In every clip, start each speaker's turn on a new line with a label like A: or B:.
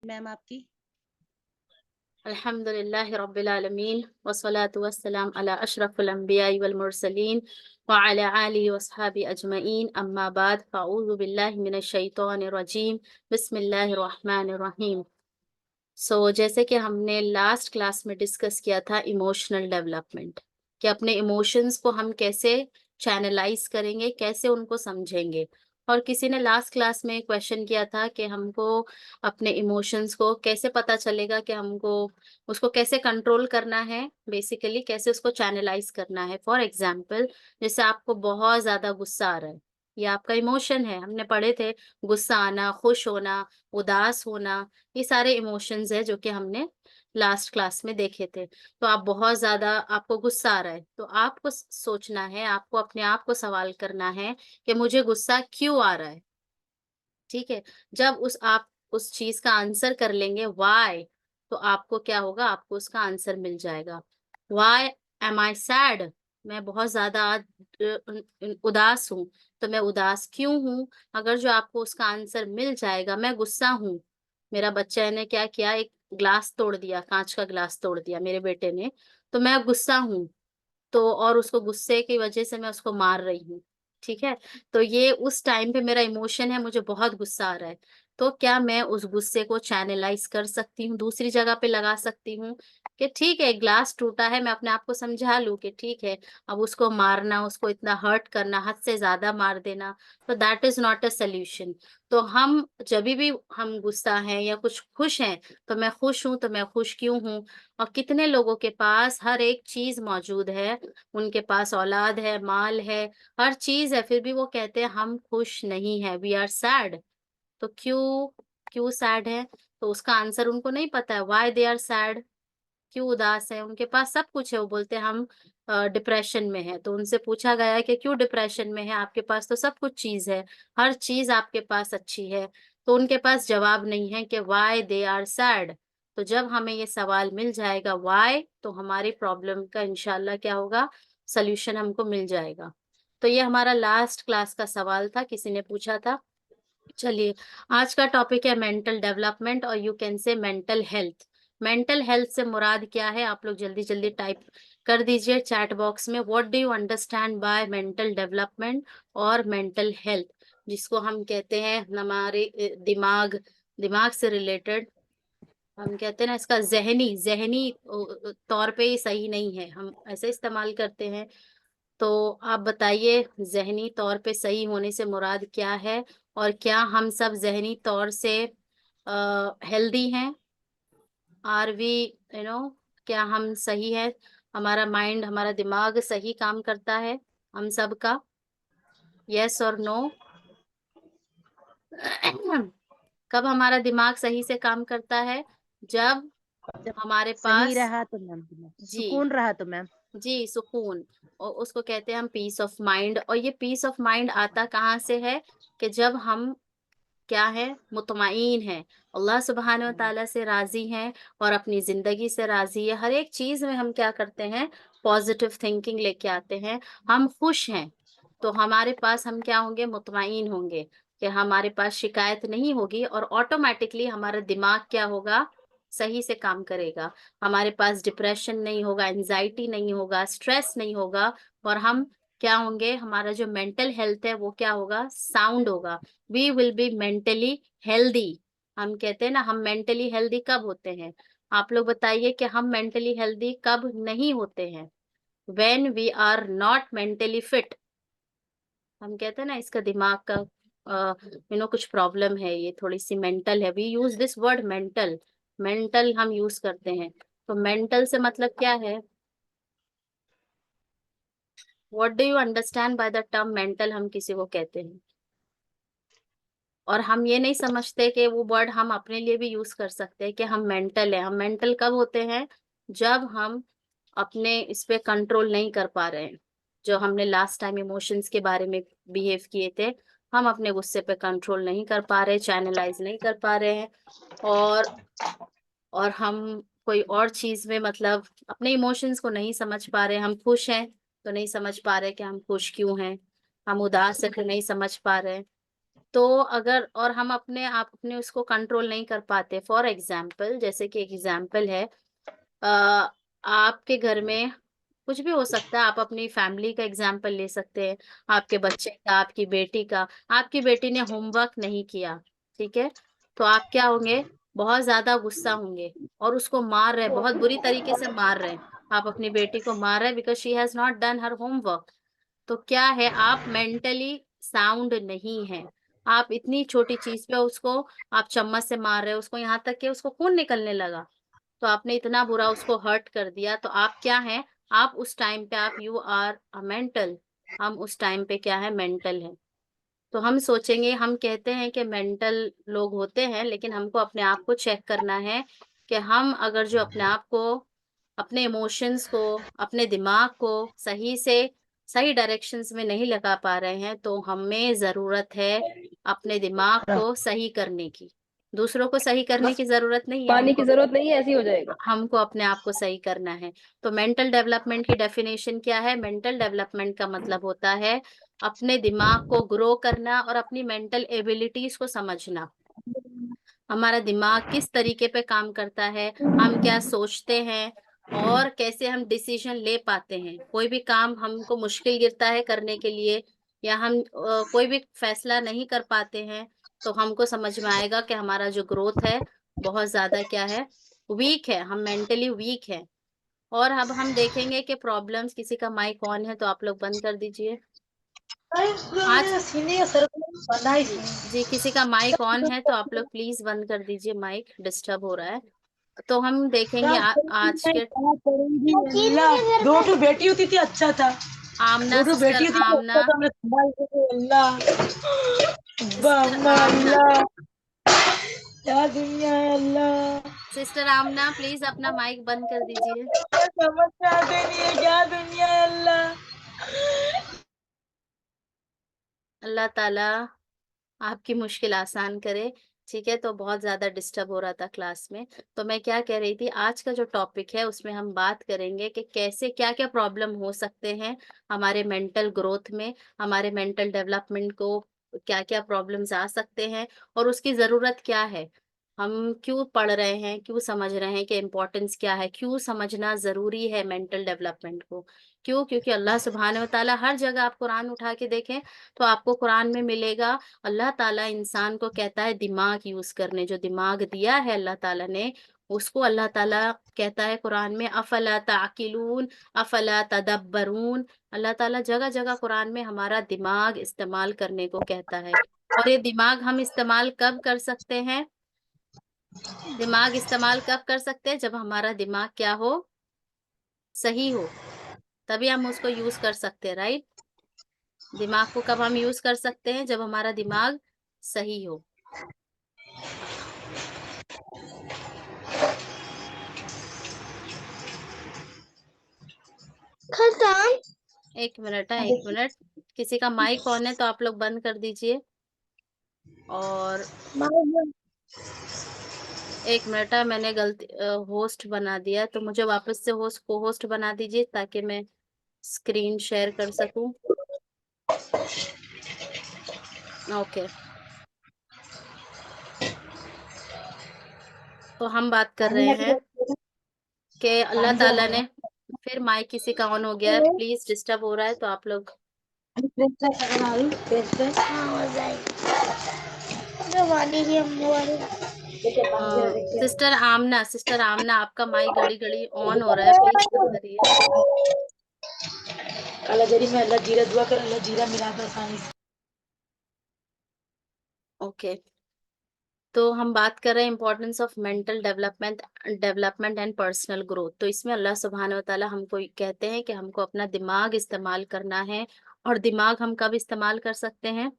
A: Ma'am आपकी।
B: अल्हम्दुलिल्लाहि रब्बिल आलमीन वस्सलातु वस्सलाम अला अशरफिल अंबियाई वल मुरसलीन व अला आलिहि वस्हाबी अजमईन अम्मा बाद फ़अऊज़ु बिल्लाहि मिनश शैतानिर रजीम बिस्मिल्लाहिर रहमानिर रहीम। जैसे कि हमने लास्ट क्लास में डिस्कस किया था इमोशनल डेवलपमेंट, कि अपने इमोशंस को हम कैसे चैनलाइज करेंगे, कैसे उनको समझेंगे। और किसी ने लास्ट क्लास में क्वेश्चन किया था कि हमको अपने इमोशंस को कैसे पता चलेगा, कि हमको उसको कैसे कंट्रोल करना है, बेसिकली कैसे उसको चैनलाइज करना है। फॉर एग्जाम्पल, जैसे आपको बहुत ज्यादा गुस्सा आ रहा है, ये आपका इमोशन है। हमने पढ़े थे गुस्सा आना, खुश होना, उदास होना, ये सारे इमोशंस है जो कि हमने लास्ट क्लास में देखे थे। तो आप बहुत ज़्यादा आपको गुस्सा आ रहा है, तो आपको सोचना है, आपको अपने आप को सवाल करना है कि मुझे गुस्सा क्यों आ रहा है, ठीक है? जब आप उस चीज़ का आंसर कर लेंगे व्हाई, तो आपको क्या होगा, आपको उसका आंसर मिल जाएगा। Why am I sad? मैं बहुत ज़्यादा आज उदास हूँ, तो मैं उदास क्यों हूँ? अगर जो आपको उसका आंसर मिल जाएगा, मैं गुस्सा हूँ। मेरा बच्चा ने क्या किया, एक ग्लास तोड़ दिया, काँच का ग्लास तोड़ दिया मेरे बेटे ने, तो मैं गुस्सा हूँ। तो और उसको गुस्से की वजह से मैं उसको मार रही हूँ, ठीक है? तो ये उस टाइम पे मेरा इमोशन है, मुझे बहुत गुस्सा आ रहा है। तो क्या मैं उस गुस्से को चैनलाइज़ कर सकती हूँ, दूसरी जगह पे लगा सकती हूँ कि ठीक है, ग्लास टूटा है, मैं अपने आप को समझा लूँ कि ठीक है, अब उसको मारना, उसको इतना हर्ट करना, हद से ज़्यादा मार देना, तो that is not a solution. तो हम जभी भी हम गुस्सा हैं या कुछ खुश हैं, तो मैं खुश हूँ, तो मैं खुश क्यों हूँ? और कितने लोगों के पास हर एक चीज़ मौजूद है, उनके पास औलाद है, माल है, हर चीज़ है, फिर भी वो कहते हैं हम खुश नहीं हैं, वी आर सैड। तो क्यों सैड है? तो उसका आंसर उनको नहीं पता है, व्हाई दे आर सैड, क्यों उदास है? उनके पास सब कुछ है, वो बोलते हैं हम डिप्रेशन में हैं। तो उनसे पूछा गया है कि क्यों डिप्रेशन में है? आपके पास तो सब कुछ चीज़ है, हर चीज़ आपके पास अच्छी है। तो उनके पास जवाब नहीं है कि व्हाई दे आर सैड। तो जब हमें ये सवाल मिल जाएगा व्हाई, तो हमारी प्रॉब्लम का इंशाल्लाह क्या होगा, सॉल्यूशन हमको मिल जाएगा। तो ये हमारा लास्ट क्लास का सवाल था, किसी ने पूछा था। चलिए, आज का टॉपिक है मेंटल डेवलपमेंट और यू कैन से मेंटल हेल्थ। मेंटल हेल्थ से मुराद क्या है, आप लोग जल्दी-जल्दी टाइप कर दीजिए चैट बॉक्स में, what do you understand bye mental development और मेंटल हेल्थ, जिसको हम कहते हैं हमारे दिमाग से रिलेटेड, हम कहते हैं ना इसका ज़हनी ज़हनी तौर पे ये सही नहीं है, हम ऐसे इस्तेमाल करते हैं। तो आप बताइए ज़हनी तौर पे सही होने से मुराद क्या है? और क्या हम सब ज़हनी तौर से हेल्दी हैं? आर वी यू नो क्या हम सही हैं? हमारा माइंड, हमारा दिमाग सही काम करता है हम सब का? येस और नो? कब हमारा दिमाग सही से काम करता है? जब
A: जब
B: हमारे
A: सही
B: पास
A: रहा तो मैम,
B: जी,
A: सुकून रहा तो मैम।
B: जी, सुकून, और उसको कहते हैं हम पीस ऑफ माइंड। और ये पीस ऑफ माइंड आता कहाँ से है? कि जब हम क्या है, मुतमईन हैं, अल्लाह सुब्हानहू व
A: हुँ,
B: तआला से राज़ी हैं और अपनी ज़िंदगी से राज़ी है। हर एक चीज़ में हम क्या करते हैं, पॉज़िटिव थिंकिंग लेके आते हैं, हम खुश हैं, तो हमारे पास हम क्या होंगे, मुतमईन होंगे, कि हमारे पास शिकायत नहीं होगी और ऑटोमैटिकली हमारा दिमाग क्या होगा, सही से काम करेगा। हमारे पास डिप्रेशन नहीं होगा, एंग्ज़ायटी नहीं होगा, स्ट्रेस नहीं होगा, और हम क्या होंगे, हमारा जो मेंटल हेल्थ है वो क्या होगा, साउंड होगा। We will be mentally healthy. हम कहते हैं ना, हम मेंटली हेल्दी कब होते हैं? आप लोग बताइए कि हम मेंटली हेल्दी कब नहीं होते हैं? When we are not mentally fit. हम कहते हैं ना इसका दिमाग का कुछ प्रॉब्लम है, ये थोड़ी सी मेंटल है, we use this word mental, mental हम यूज करते हैं। तो मेंटल से मतलब क्या है, what do you understand by the term mental, हम किसी को कहते हैं। और हम ये नहीं समझते कि वो वर्ड हम अपने लिए भी यूज़ कर सकते हैं कि हम मेंटल हैं। हम मेंटल कब होते हैं? जब हम अपने इस पे कंट्रोल नहीं कर पा रहे हैं। जो हमने लास्ट टाइम इमोशंस के बारे में बिहेव किए थे, हम अपने गुस्से पे कंट्रोल नहीं कर पा रहे, चैनलाइज़ नहीं कर पा रहे हैं, और हम कोई और चीज़ में मतलब अपने इमोशंस को नहीं समझ पा रहे हैं। हम खुश हैं, तो नहीं समझ पा रहे कि हम खुश क्यों हैं? हम उदास हैं, तो नहीं समझ पा रहे हैं। तो अगर और हम अपने उसको कंट्रोल नहीं कर पाते, फॉर एग्जाम्पल, जैसे कि एग्जाम्पल है, अ, आपके घर में कुछ भी हो सकता है, आप अपनी फैमिली का एग्जाम्पल ले सकते हैं, आपके बच्चे का, आपकी बेटी का। आपकी बेटी ने होमवर्क नहीं किया, ठीक है, तो आप क्या होंगे, बहुत ज्यादा गुस्सा होंगे और उसको मार रहे, बहुत बुरी तरीके से मार रहे हैं। आप अपनी बेटी को मार रहे हैं because she has not done her homework. तो क्या है, आप मेंटली साउंड नहीं है। आप इतनी छोटी चीज पे उसको, आप चम्मच से मार रहे हो उसको, यहाँ तक कि उसको खून निकलने लगा, तो आपने इतना बुरा उसको हर्ट कर दिया। तो आप क्या है, आप उस टाइम पे, आप यू आर अ मेंटल, हम उस टाइम पे क्या है, मेंटल है। तो हम सोचेंगे, हम कहते हैं कि मेंटल लोग होते हैं, लेकिन हमको अपने आप को चेक करना है कि हम अगर जो अपने आप को, अपने इमोशंस को, अपने दिमाग को सही से सही डायरेक्शंस में नहीं लगा पा रहे हैं, तो हमें जरूरत है अपने दिमाग को सही करने की। दूसरों को सही करने
A: बस
B: की जरूरत नहीं है
A: पानी की
B: हमको,
A: जरूरत नहीं है, ऐसे ही हो जाएगा।
B: हमको अपने आप को सही करना है। तो मेंटल डेवलपमेंट की डेफिनेशन क्या है? मेंटल डेवलपमेंट का मतलब होता है अपने दिमाग को ग्रो करना और अपनी मेंटल एबिलिटीज को समझना। हमारा दिमाग किस तरीके पे काम करता है, हम क्या सोचते हैं और कैसे हम डिसीजन ले पाते हैं। कोई भी काम हमको मुश्किल गिरता है करने के लिए, या हम कोई भी फैसला नहीं कर पाते हैं, तो हमको समझ में आएगा कि हमारा जो ग्रोथ है बहुत ज्यादा क्या है, वीक है, हम मेंटली वीक है। और अब हम देखेंगे कि प्रॉब्लम्स, किसी का माइक ऑन है तो आप लोग बंद कर दीजिए। आज
A: सीने सर बनाई
B: जी,
A: थी।
B: जी किसी का माइक ऑन है तो आप लोग प्लीज बंद कर दीजिए, माइक डिस्टर्ब हो रहा है। तो हम देखेंगे
A: क्या
B: आज
A: करूंगी मैं,
B: के
A: क्या करूंगी अल्लाह। दो ठो बेटी होती थी अच्छा था।
B: आमना,
A: दो ठो
B: सिस्टर
A: बेटी होती थी
B: आमना,
A: अच्छा था, मैं संभाल के थे, अल्लाह।
B: सिस्टर
A: अम्मा
B: आमना,
A: अल्लाह, क्या दुनिया है अल्लाह।
B: सिस्टर आमना प्लीज अपना माइक बंद कर दीजिए।
A: क्या समझ में आते नहीं है, क्या दुनिया है अल्लाह।
B: अल्लाह ताला आपकी मुश्किल आसान करे। ठीक है, तो बहुत ज्यादा डिस्टर्ब हो रहा था क्लास में। तो मैं क्या कह रही थी, आज का जो टॉपिक है उसमें हम बात करेंगे कि कैसे, क्या क्या प्रॉब्लम हो सकते हैं हमारे मेंटल ग्रोथ में, हमारे मेंटल डेवलपमेंट को क्या क्या प्रॉब्लम्स आ सकते हैं और उसकी जरूरत क्या है। हम क्यों पढ़ रहे हैं, क्यों समझ रहे हैं कि इम्पोर्टेंस क्या है, क्यों समझना जरूरी है मेंटल डेवलपमेंट को। क्यों? क्योंकि अल्लाह सुब्हानहू व तआला, हर जगह आप कुरान उठा के देखें तो आपको कुरान में मिलेगा, अल्लाह ताला इंसान को कहता है दिमाग यूज करने। जो दिमाग दिया है अल्लाह ताला ने, उसको अल्लाह ताला कहता है कुरान में, अफला ताकिलून, अफला तदब्बरून। अल्लाह ताला जगह जगह कुरान में हमारा दिमाग इस्तेमाल करने को कहता है। और ये दिमाग हम इस्तेमाल कब कर सकते हैं? दिमाग इस्तेमाल कब कर सकते हैं? जब हमारा दिमाग क्या हो, सही हो, तभी हम उसको यूज कर सकते हैं, राइट। दिमाग को कब हम यूज कर सकते हैं? जब हमारा दिमाग सही हो।
A: खत्म।
B: एक मिनट है, एक मिनट। किसी का माइक ऑन है तो आप लोग बंद कर दीजिए। और एक मिनट है, मैंने गलती होस्ट बना दिया, तो मुझे वापस से होस्ट को होस्ट बना दीजिए ताकि मैं स्क्रीन शेयर कर सकूं। ओके, तो हम बात कर रहे हैं कि अल्लाह
A: पानी
B: ताला
A: जरा
B: ने, फिर माइक किसी का ऑन हो गया है, प्लीज, डिस्टर्ब हो रहा है तो आप लोग। सिस्टर आमना आपका माइक घड़ी घड़ी ऑन हो रहा है, प्लीज बंद करिए।
A: काला जरी में अल्लाह जीरा दुआ कर, अल्लाह जीरा मिला दो आसानी से।
B: ओके, तो हम बात कर रहे हैं importance of mental development and personal growth. तो इसमें अल्लाह सुब्हान व तआला हमको कहते हैं कि हमको अपना दिमाग इस्तेमाल करना है। और दिमाग हम कब इस्तेमाल कर सकते हैं?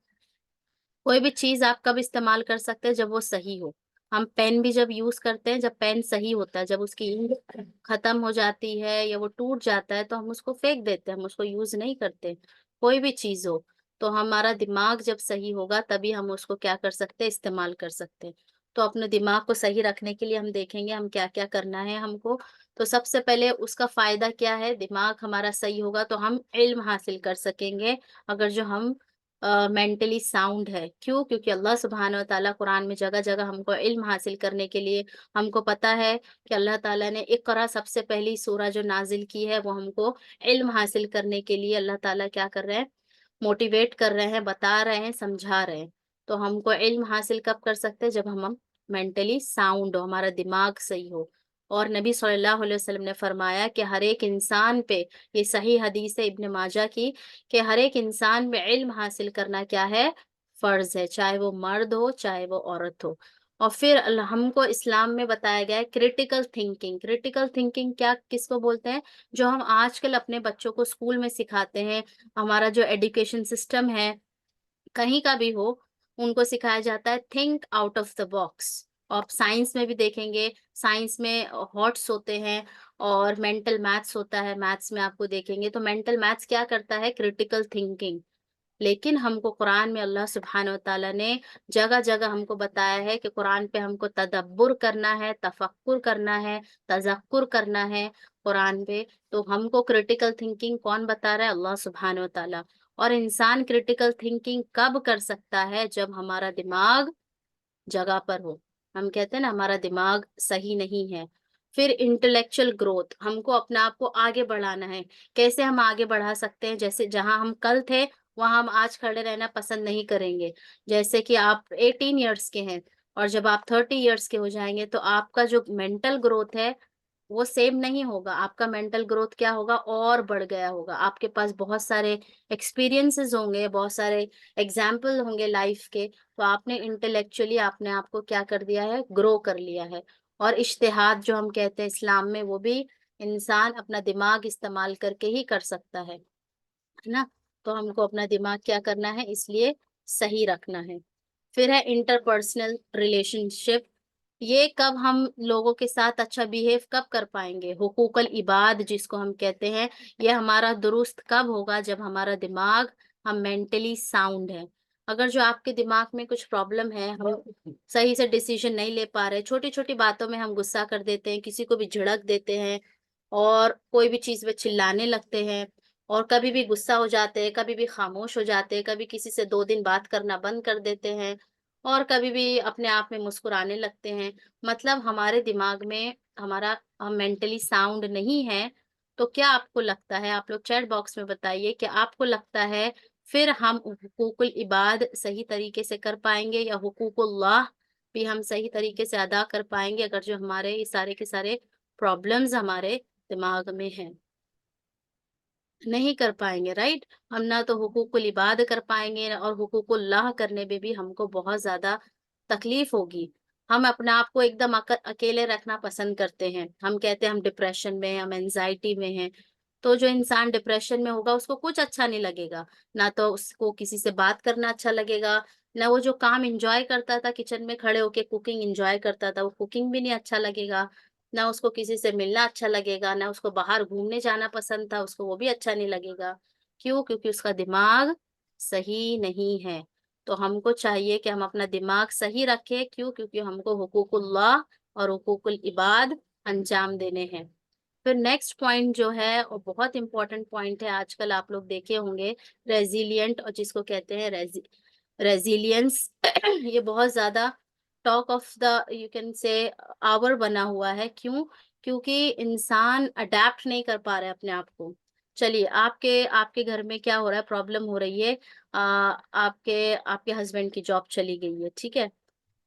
B: कोई भी चीज आप कब इस्तेमाल कर सकते हैं? जब वो सही हो। हम पेन भी जब यूज करते हैं, जब पेन सही होता है, जब उसकी इंक खत्म हो जाती है या वो टूट जाता है तो हम उसको फेंक देते हैं, हम उसको यूज नहीं करते। कोई भी चीज हो, तो हमारा दिमाग जब सही होगा तभी हम उसको क्या कर सकते हैं, इस्तेमाल कर सकते हैं। तो अपने दिमाग को सही रखने के लिए हम देखेंगे हम क्या क्या करना है हमको। तो सबसे पहले उसका फायदा क्या है, दिमाग हमारा सही होगा तो हम इल्म हासिल कर सकेंगे। अगर जो हम मेंटली साउंड है। क्यों? क्योंकि अल्लाह सुब्हानहू व तआला कुरान में जगह जगह हमको इल्म हासिल करने के लिए, हमको पता है कि अल्लाह ताला ने इक़रा सबसे पहली सूरा जो नाजिल की है वो हमको इल्म हासिल करने के लिए अल्लाह ताला क्या कर रहे हैं, मोटिवेट कर रहे हैं, बता रहे हैं, समझा रहे हैं। तो हमको इल्म हासिल कब कर सकते हैं? जब हम मेंटली साउंड हो, हमारा दिमाग सही हो। और नबी सल्लल्लाहु अलैहि वसल्लम ने फरमाया कि हर एक इंसान पे, ये सही हदीस है इब्न माजा की, कि हर एक इंसान में इल्म हासिल करना क्या है? फर्ज है, चाहे वो मर्द हो, चाहे वो औरत हो। और फिर हमको इस्लाम में बताया गया है क्रिटिकल थिंकिंग। क्रिटिकल थिंकिंग क्या किसको बोलते हैं? जो हम आजकल अपने बच्चों को स्कूल में सिखाते हैं, हमारा जो एजुकेशन सिस्टम है कहीं का भी हो, उनको सिखाया जाता है think out of the box. आप साइंस में भी देखेंगे, साइंस में हॉट्स होते हैं और मेंटल मैथ्स होता है, मैथ्स में आपको देखेंगे तो मेंटल मैथ्स क्या करता है? Critical thinking. लेकिन हमको कुरान में अल्लाह सुब्हानहू व तआला ने जगह-जगह हमको बताया है कि कुरान पे हमको तदब्बुर करना है, तफक्कुर करना है, तज़क्कुर करना है कुरान पे। तो हमको क्रिटिकल थिंकिंग कौन बता रहा है? अल्लाह सुब्हानहू व तआला। और इंसान क्रिटिकल थिंकिंग कब कर सकता है? जब हमारा दिमाग जगह पर हो। हम कहते हैं ना हमारा दिमाग सही नहीं है। फिर इंटेलेक्चुअल ग्रोथ, हमको अपने आप को आगे बढ़ाना है। कैसे हम आगे बढ़ा सकते हैं? जैसे जहाँ हम कल थे, वहाँ हम आज खड़े रहना पसंद नहीं करेंगे। जैसे कि आप 18 इयर्स के हैं और जब आप 30 इयर्स के हो जाएँगे तो आपका जो मेंटल ग्रोथ है वो सेम नहीं होगा, आपका मेंटल ग्रोथ क्या होगा? और बढ़ गया होगा। आपके पास बहुत सारे एक्सपीरियंसेस होंगे, बहुत सारे एग्ज़ाम्पल होंगे लाइफ़ के, तो आपने इंटेलेक्चुअली अपने आप को क्या कर दिया है? ग्रो कर लिया है। और इज्तिहाद जो हम कहते हैं इस्लाम में, वो भी इंसान अपना दिमाग इस्तेमाल करके ही कर सकता है ना? तो हमको अपना दिमाग क्या करना है? इसलिए सही रखना है। फिर है इंटरपर्सनल रिलेशनशिप। ये कब हम लोगों के साथ अच्छा बिहेव कब कर पाएँगे? हुकूकल इबाद जिसको हम कहते हैं, ये हमारा दुरुस्त कब होगा? जब हमारा दिमाग हम मेंटली साउंड है। अगर जो आपके दिमाग में कुछ प्रॉब्लम है, हम सही से डिसीज़न नहीं ले पा रहे, छोटी-छोटी बातों में हम गुस्सा कर देते हैं, किसी को भी झिड़क देते हैं और कोई भी चीज़ पे चिल्लाने लगते हैं और कभी भी गुस्सा हो जाते हैं, कभी भी खामोश हो जाते हैं, कभी किसी से 2 दिन बात करना बंद कर देते हैं और कभी भी अपने आप में मुस्कुराने लगते हैं। मतलब हमारे दिमाग में हमारा हम मेंटली साउंड नहीं है, तो क्या आपको लगता है, आप लोग चैट बॉक्स में बताइए कि आपको लगता है फिर हम हुकूकुल इबाद सही तरीके से कर पाएँगे या हुकूकुल्लाह भी हम सही तरीके से अदा कर पाएँगे अगर जो हमारे ये सारे के सारे प्रॉब्लम्स हमारे दिमाग में हैं? नहीं कर पाएँगे, राइट? हम ना तो हुकूकुल इबाद कर पाएँगे और हुकूकुल्लाह करने में भी हमको बहुत ज़्यादा तकलीफ़ होगी। हम अपने आप को एकदम अकेले रखना पसंद करते हैं। हम कहते हैं हम डिप्रेशन में हैं, हम एंग्ज़ायटी में हैं। तो जो इंसान डिप्रेशन में होगा उसको कुछ अच्छा नहीं लगेगा। ना तो उसको किसी से बात करना अच्छा लगेगा, ना वो जो काम एन्जॉय करता था किचन में खड़े होके कुकिंग एन्जॉय करता था, वो कुकिंग भी नहीं अच्छा लगेगा। ना उसको किसी से मिलना अच्छा लगेगा, ना उसको बाहर घूमने जाना पसंद था, उसको वो भी अच्छा नहीं लगेगा। क्यों? क्योंकि उसका दिमाग सही नहीं है। तो हमको चाहिए कि हम अपना दिमाग सही रखें। क्यों? क्योंकि हमको हुकूकुल्लाह और हुकूकुल इबाद अंजाम देने हैं। फिर नेक्स्ट पॉइंट जो है वो बहुत इम्पोर्टेंट पॉइंट है, आजकल आप लोग देखे होंगे रेज़िलिएंट और जिसको कहते हैं रेज़िलियंस ये बहुत ज़्यादा talk of the you can say our बना हुआ है। क्यों? क्योंकि इंसान अडैप्ट नहीं कर पा रहा है अपने आप को। चलिए आपके आपके घर में क्या हो रहा है, प्रॉब्लम हो रही है, आपके आपके हस्बैंड की जॉब चली गई है, ठीक है?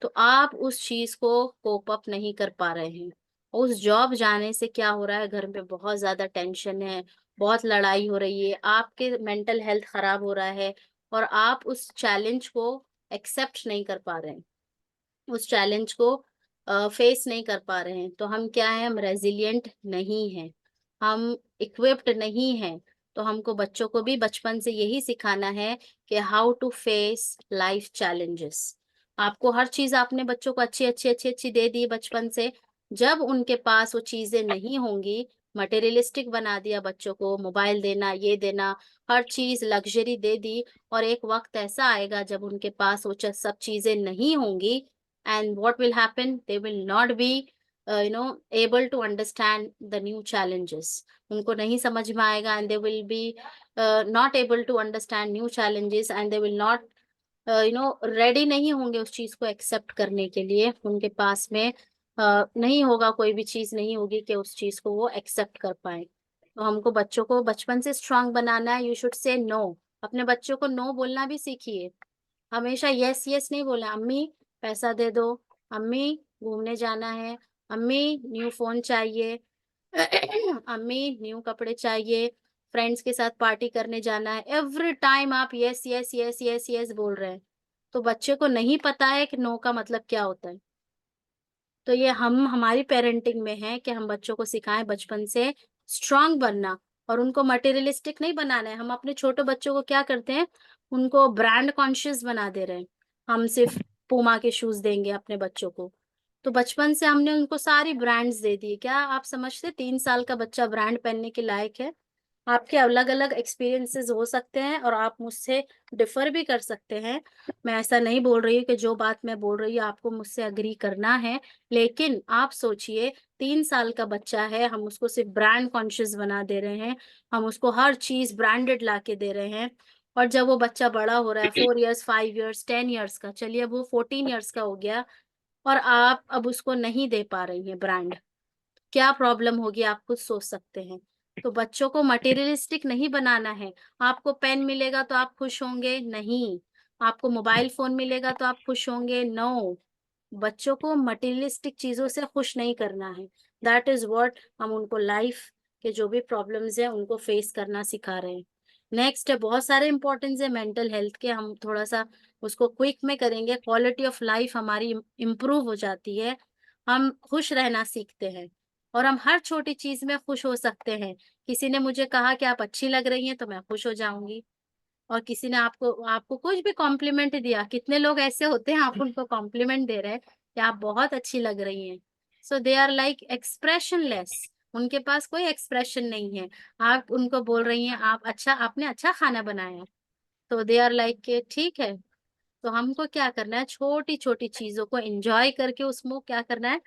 B: तो आप उस चीज़ को कोप अप नहीं कर पा रहे हैं। उस जॉब जाने से क्या हो रहा है, घर में बहुत ज़्यादा टेंशन है, बहुत लड़ाई हो रही है, आपके मेंटल हेल्थ खराब हो रहा है और आप उस चैलेंज को एक्सेप्ट नहीं कर पा रहे हैं। उस चैलेंज को फेस नहीं कर पा रहे हैं। तो हम क्या हैं, हम रेज़िलिएंट नहीं हैं, हम इक्विप्ड नहीं हैं। तो हमको बच्चों को भी बचपन से यही सिखाना है कि how to face life challenges. आपको हर चीज़ आपने बच्चों को अच्छी दे दी बचपन से, जब उनके पास वो चीज़ें नहीं होंगी, मटेरियलिस्टिक बना दिया बच्चों को, मोबाइल देना, ये देना, हर चीज़ लग्ज़री दे दी और एक वक़्त ऐसा आएगा जब उनके पास वो सब चीज़ें नहीं होंगी, and what will happen, they will not be able to understand the new challenges. उनको नहीं समझ में आएगा, and they will be not able to understand new challenges, and they will not ready नहीं होंगे उस चीज को एक्सेप्ट करने के लिए। उनके पास में नहीं होगा, कोई भी चीज नहीं होगी कि उस चीज को वो एक्सेप्ट कर पाए। तो हमको बच्चों को बचपन से स्ट्रांग बनाना है। You should say no. अपने बच्चों को नो बोलना भी सीखिए। हमेशा यस यस नहीं बोलना। अम्मी पैसा दे दो, अम्मी घूमने जाना है, अम्मी न्यू फोन चाहिए, अम्मी न्यू कपड़े चाहिए, फ्रेंड्स के साथ पार्टी करने जाना है। एवरी टाइम आप yes yes yes yes yes बोल रहे हैं, तो बच्चे को नहीं पता है कि नो का मतलब क्या होता है। तो ये हम हमारी पेरेंटिंग में है कि हम बच्चों को सिखाएं बचपन से स्ट्रांग बनना, और उनको मटेरियलिस्टिक नहीं बनाना है। हम अपने छोटे बच्चों को क्या करते हैं, उनको ब्रांड कॉन्शियस बना दे रहे हैं। हम सिर्फ पूमा के शूज देंगे अपने बच्चों को, तो बचपन से हमने उनको सारी ब्रांड्स दे दी। क्या आप समझते 3 साल का बच्चा ब्रांड पहनने के लायक है? आपके अलग अलग एक्सपीरियंसेस हो सकते हैं और आप मुझसे डिफर भी कर सकते हैं। मैं ऐसा नहीं बोल रही हूँ कि जो बात मैं बोल रही हूँ आपको मुझसे अग्री करना है, लेकिन आप सोचिए 3 साल का बच्चा है, हम उसको सिर्फ ब्रांड कॉन्शियस बना दे रहे हैं, हम उसको हर चीज ब्रांडेड ला के दे रहे हैं। और जब वो बच्चा बड़ा हो रहा है, 4 इयर्स, 5 इयर्स, 10 इयर्स का, चलिए अब वो 14 इयर्स का हो गया, और आप अब उसको नहीं दे पा रही हैं ब्रांड, क्या प्रॉब्लम होगी आप खुद सोच सकते हैं। तो बच्चों को मटेरियलिस्टिक नहीं बनाना है। आपको पेन मिलेगा तो आप खुश होंगे? नहीं। आपको मोबाइल फोन मिलेगा तो आप खुश होंगे? नो। बच्चों को मटेरियलिस्टिक चीजों से खुश नहीं करना है। दैट इज व्हाट हम उनको लाइफ के जो भी प्रॉब्लम्स हैं उनको फेस करना सिखा रहे हैं। नेक्स्ट है, बहुत सारे इंपॉर्टेंस है मेंटल हेल्थ के, हम थोड़ा सा उसको क्विक में करेंगे। क्वालिटी ऑफ लाइफ हमारी इम्प्रूव हो जाती है, हम खुश रहना सीखते हैं, और हम हर छोटी चीज में खुश हो सकते हैं। किसी ने मुझे कहा कि आप अच्छी लग रही हैं तो मैं खुश हो जाऊंगी, और किसी ने आपको आपको कुछ भी कॉम्प्लीमेंट दिया, कितने लोग ऐसे होते हैं आप उनको कॉम्प्लीमेंट दे रहे हैं कि आप बहुत अच्छी लग रही हैं। सो दे आर लाइक एक्सप्रेशनलेस, उनके पास कोई एक्सप्रेशन नहीं है। आप उनको बोल रही हैं आप अच्छा, आपने अच्छा खाना बनाया, तो दे आर लाइक के ठीक है। तो हमको क्या करना है, छोटी छोटी चीजों को एंजॉय करके उसमें क्या करना है,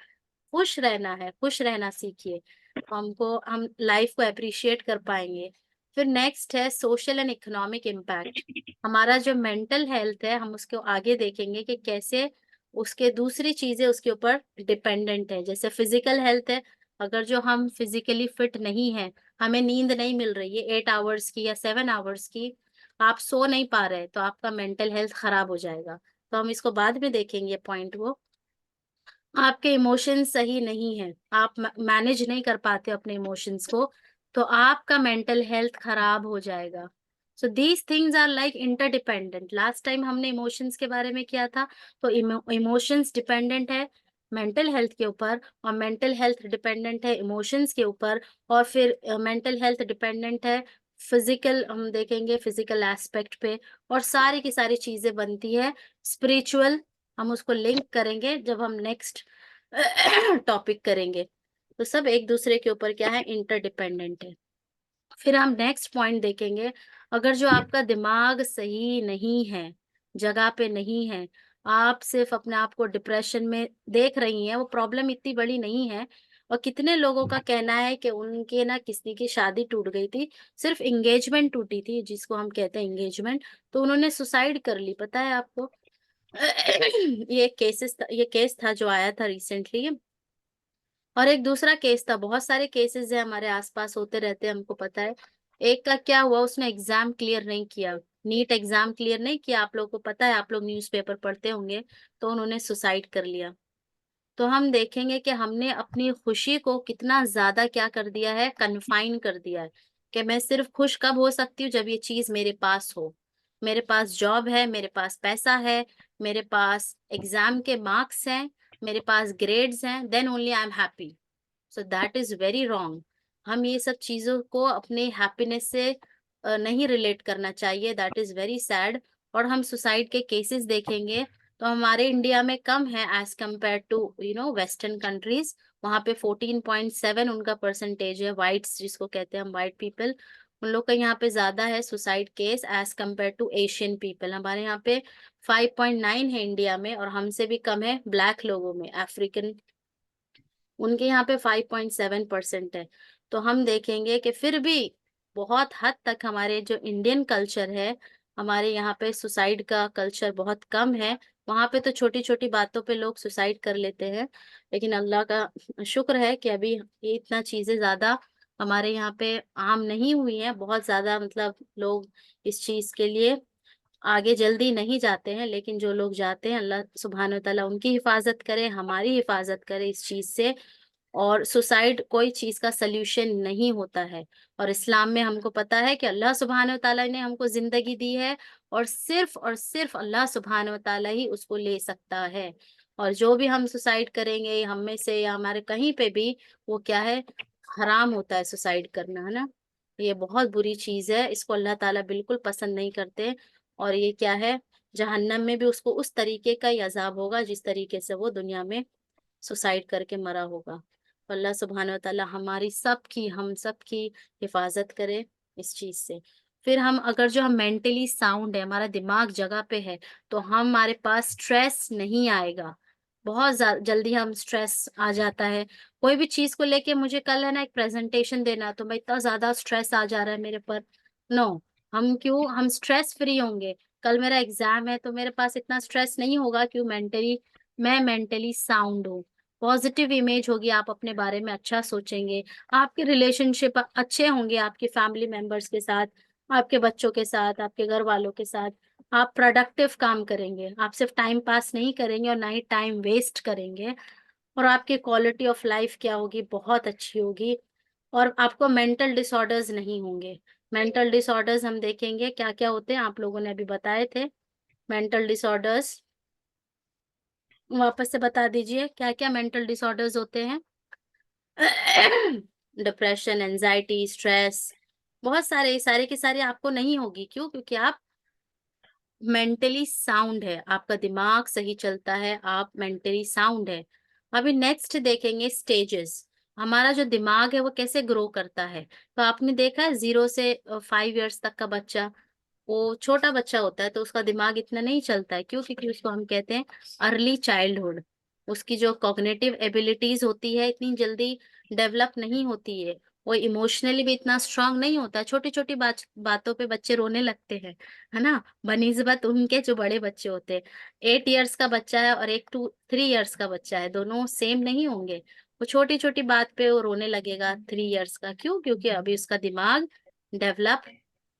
B: खुश रहना है। खुश रहना सीखिए, तो हमको हम लाइफ को अप्रिशिएट कर पाएंगे। फिर नेक्स्ट है सोशल एंड इकोनॉमिक इम्पैक्ट। हमारा जो मेंटल हेल्थ है हम उसको आगे देखेंगे कि कैसे उसके दूसरी चीजें उसके ऊपर डिपेंडेंट है। जैसे फिजिकल हेल्थ है, अगर जो हम फिजिकली फिट नहीं है, हमें नींद नहीं मिल रही है 8 आवर्स की या 7 आवर्स की, आप सो नहीं पा रहे, तो आपका मेंटल हेल्थ खराब हो जाएगा। तो हम इसको बाद में देखेंगे पॉइंट वो। आपके इमोशंस सही नहीं है, आप मैनेज नहीं कर पाते अपने इमोशंस को, तो आपका मेंटल हेल्थ खराब हो जाएगा। So these things are like interdependent. Last time हमने इमोशंस के बारे में किया था, तो इमोशंस डिपेंडेंट है मेंटल हेल्थ के ऊपर, और मेंटल हेल्थ डिपेंडेंट है इमोशंस के ऊपर, और फिर मेंटल हेल्थ डिपेंडेंट है फिजिकल, हम देखेंगे फिजिकल एस्पेक्ट पे, और सारी की सारी चीजें बनती है स्पिरिचुअल। हम उसको लिंक करेंगे जब हम नेक्स्ट टॉपिक करेंगे। तो सब एक दूसरे के ऊपर क्या है, इंटरडिपेंडेंट है। फिर हम नेक्स्ट पॉइंट देखेंगे, अगर जो आपका दिमाग सही नहीं है, जगह पे नहीं है, आप सिर्फ अपने आप को डिप्रेशन में देख रही हैं, वो प्रॉब्लम इतनी बड़ी नहीं है। और कितने लोगों का कहना है कि उनके ना किसी की शादी टूट गई थी, सिर्फ एंगेजमेंट टूटी थी जिसको हम कहते हैं एंगेजमेंट, तो उन्होंने सुसाइड कर ली, पता है आपको? ये केस था जो आया था रिसेंटली। और एक दूसरा केस था, बहुत सारे केसेस है हमारे आसपास होते रहते हैं, हमको पता है। एक का क्या हुआ, उसने एग्जाम क्लियर नहीं किया, नीट एग्जाम क्लियर नहीं किया, आप लोगों को पता है, आप लोग न्यूज़पेपर पढ़ते होंगे, तो उन्होंने सुसाइड कर लिया। तो हम देखेंगे कि हमने अपनी खुशी को कितना ज्यादा क्या कर दिया है, कन्फाइन कर दिया है, कि मैं सिर्फ खुश कब हो सकती हूँ जब ये चीज मेरे पास हो, मेरे पास जॉब है, मेरे पास पैसा है, मेरे पास एग्जाम के मार्क्स हैं, मेरे पास ग्रेड्स हैं, then only I am happy. So that is very wrong. हम ये सब चीजों को अपने हैप्पीनेस से नहीं रिलेट करना चाहिए, दैट इज वेरी सैड। और हम सुसाइड के केसेस देखेंगे तो हमारे इंडिया में कम है as compared to western countries. वहाँ पे 14.7 उनका परसेंटेज है, वाइट्स जिसको कहते हैं हम, वाइट पीपल, उन लोग का यहाँ पे ज्यादा है suicide case as compared to Asian people. हमारे यहाँ पे 5.9 है इंडिया में, और हमसे भी कम है ब्लैक लोगों में, अफ्रीकन उनके यहाँ पे 5.7% है। तो हम देखेंगे कि फिर भी बहुत हद तक हमारे जो इंडियन कल्चर है, हमारे यहाँ पे सुसाइड का कल्चर बहुत कम है। वहाँ पे तो छोटी-छोटी बातों पे लोग सुसाइड कर लेते हैं, लेकिन अल्लाह का शुक्र है कि अभी ये इतना चीज़ें ज़्यादा हमारे यहाँ पे आम नहीं हुई हैं। बहुत ज़्यादा मतलब लोग इस चीज़ के लिए आगे जल्दी नहीं जाते हैं, लेकिन जो लोग जाते हैं अल्लाह सुब्हान व तआला उनकी हिफ़ाज़त करे, हमारी हिफ़ाज़त करे इस चीज़ से। और सुसाइड कोई चीज़ का सॉल्यूशन नहीं होता है। और इस्लाम में हमको पता है कि अल्लाह सुब्हान व तआला ने हमको ज़िंदगी दी है और सिर्फ़ अल्लाह सुब्हान व तआला ही उसको ले सकता है। और जो भी हम सुसाइड करेंगे हम में से या हमारे कहीं पे भी, वो क्या है, हराम होता है सुसाइड करना, है ना? ये बहुत बुरी चीज़ है, इसको अल्लाह ताला बिल्कुल पसंद नहीं करते। और ये क्या है, जहन्नम में भी उसको उस तरीके का ही अज़ाब होगा जिस तरीके से वो दुनिया में सुसाइड करके मरा होगा। तो अल्लाह सुब्हान व तआला हमारी सबकी, हम सबकी हिफ़ाज़त करे इस चीज़ से। फिर हम अगर जो हम मेंटली साउंड है, हमारा दिमाग जगह पे है, तो हमारे पास स्ट्रेस नहीं आएगा। बहुत जल्दी हम स्ट्रेस आ जाता है। कोई भी चीज़ को लेके मुझे कल है ना एक प्रेज़ेंटेशन देना है, तो मैं इतना ज़्यादा स्ट्रेस आ जा रहा है मेरे पर। नो, हम स्ट्रेस फ्री होंगे। कल मेरा एग्ज़ाम है, तो मेरे पास इतना स्ट्रेस नहीं होगा, मैं मेंटली साउंड हूँ। पॉजिटिव इमेज होगी, आप अपने बारे में अच्छा सोचेंगे, आपके रिलेशनशिप अच्छे होंगे आपके फैमिली मेंबर्स के साथ, आपके बच्चों के साथ, आपके घर वालों के साथ। आप प्रोडक्टिव काम करेंगे, आप सिर्फ टाइम पास नहीं करेंगे और ना ही टाइम वेस्ट करेंगे। और आपकी क्वालिटी ऑफ लाइफ क्या होगी, बहुत अच्छी होगी। और आपको मेंटल डिसऑर्डर्स नहीं होंगे। मेंटल डिसऑर्डर्स हम देखेंगे क्या-क्या होते हैं, आप लोगों ने अभी बताए थे। मेंटल डिसऑर्डर्स वापस से बता दीजिए, क्या-क्या मेंटल डिसऑर्डर्स होते हैं? डिप्रेशन, एंग्ज़ायटी, स्ट्रेस, बहुत सारे, ये सारे के सारे आपको नहीं होगी। क्यों? क्योंकि आप मेंटली साउंड है, आपका दिमाग सही चलता है, आप मेंटली साउंड है। अभी नेक्स्ट देखेंगे स्टेजेस। हमारा जो दिमाग है वो कैसे ग्रो करता है। तो आपने देखा है 0 से 5 इयर्स तक का बच्चा, वो छोटा बच्चा होता है तो उसका दिमाग इतना नहीं चलता है। क्यों? क्योंकि उसको हम कहते हैं अर्ली चाइल्डहुड। उसकी जो कॉग्निटिव एबिलिटीज़ होती है इतनी जल्दी डेवलप नहीं होती है। वो इमोशनली भी इतना स्ट्रॉन्ग नहीं होता है। छोटी-छोटी बातों पे बच्चे रोने लगते हैं, है ना? बनिस्बत उनके जो बड़े बच्चे होते हैं। 8 इयर्स का बच्चा है और एक 3 इयर्स का बच्चा है, दोनों सेम नहीं होंगे। वो छोटी-छोटी बात पे वो रोने लगेगा 3 इयर्स का। क्यों? क्योंकि अभी उसका दिमाग डेवलप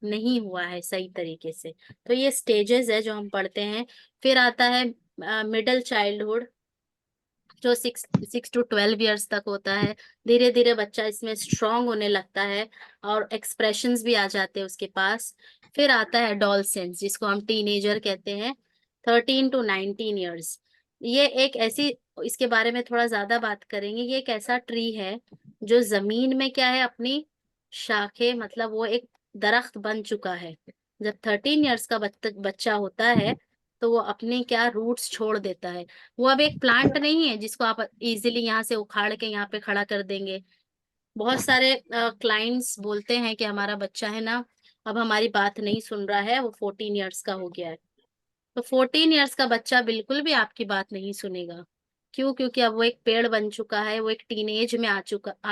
B: नहीं हुआ है सही तरीके से। तो ये स्टेजेस है जो हम पढ़ते हैं। फिर आता है मिडल चाइल्डहुड, जो 6 टू 12 इयर्स तक होता है। धीरे-धीरे बच्चा इसमें स्ट्रॉन्ग होने लगता है और एक्सप्रेशंस भी आ जाते हैं उसके पास। फिर आता है एडोलसेंस, जिसको हम टीनेजर कहते हैं, 13 टू 19 इयर्स। ये एक ऐसी, इसके बारे में थोड़ा ज़्यादा बात करेंगे। ये एक ऐसा ट्री है जो ज़मीन में क्या है, अपनी शाखें, मतलब वो एक दरख्त बन चुका है। जब 13 इयर्स का बच्चा होता है, तो वो अपने क्या रूट्स छोड़ देता है। वो अब एक प्लांट नहीं है जिसको आप इज़िली यहाँ से उखाड़ के यहाँ पे खड़ा कर देंगे। बहुत सारे क्लाइंट्स बोलते हैं कि हमारा बच्चा है ना, अब हमारी बात नहीं सुन रहा है, वो 14 इयर्स का हो गया है। तो 14 इयर्स का बच्चा बिल्कुल भी आपकी बात नहीं सुनेगा। क्यों? क्योंकि अब वो एक पेड़ बन चुका है, वो एक टीनेज में आ